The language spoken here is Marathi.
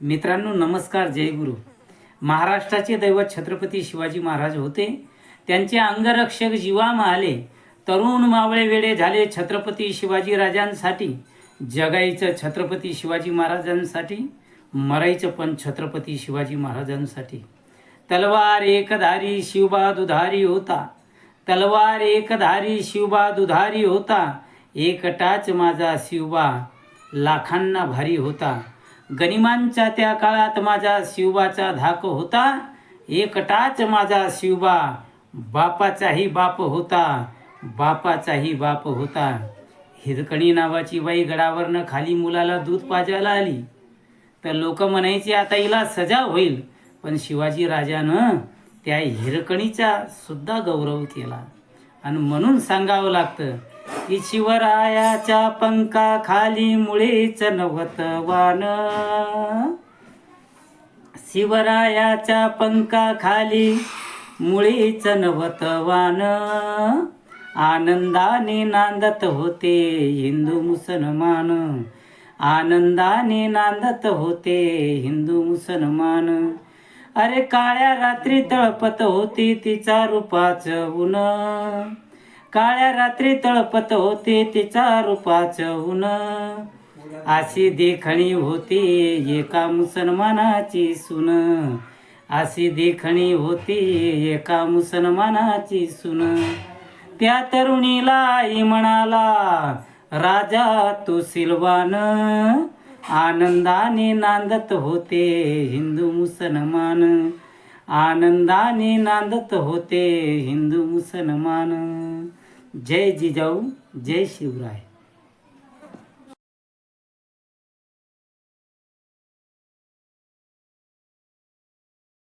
मित्रांनो नमस्कार, जय गुरु. महाराष्ट्राचे दैवत छत्रपती शिवाजी महाराज होते. त्यांचे अंगरक्षक जीवा माले. तरुण मावळे वेडे झाले छत्रपती शिवाजी राजांसाठी. जगायचं छत्रपती शिवाजी महाराजांसाठी, मरायचं पण छत्रपती शिवाजी महाराजांसाठी. तलवार एकधारी शिवबा दुधारी होता. तलवार एकधारी शिवबा दुधारी होता. एकटाच माझा शिवबा लाखांना भारी होता. गनिमांच्या त्या काळात माझा शिवबाचा धाक होता. एकटाच माझा शिवबा बापाचाही बाप होता. बापाचाही बाप होता. हिरकणी नावाची बाई गडावरनं खाली मुलाला दूध पाजायला आली तर लोक म्हणायचे आता हिला सजा होईल. पण शिवाजी राजानं त्या हिरकणीचा सुद्धा गौरव केला. आणि म्हणून सांगावं लागतं की शिवरायाच्या पंखाखाली मुळीच नव्हत वान. शिवरायाच्या पंखाखाली मुळीच नव्हत वान. आनंदाने नांदत होते हिंदू मुसलमान. आनंदाने नांदत होते हिंदू मुसलमान. अरे काळ्या रात्री तळपत होती तिचा रूपाचं ऊन. काळ्या रात्री तळपत होते तिचा रूपाचं ऊन. अशी देखणी होती एका मुसलमानाची सून. अशी देखणी होती एका मुसलमानाची सून. त्या तरुणीला आई म्हणाला राजा तू सिलवान. आनंदाने नांदत होते हिंदू मुसलमान. आनंदाने नांदत होते हिंदू मुसलमान. जय जिजाऊ, जय शिवराय.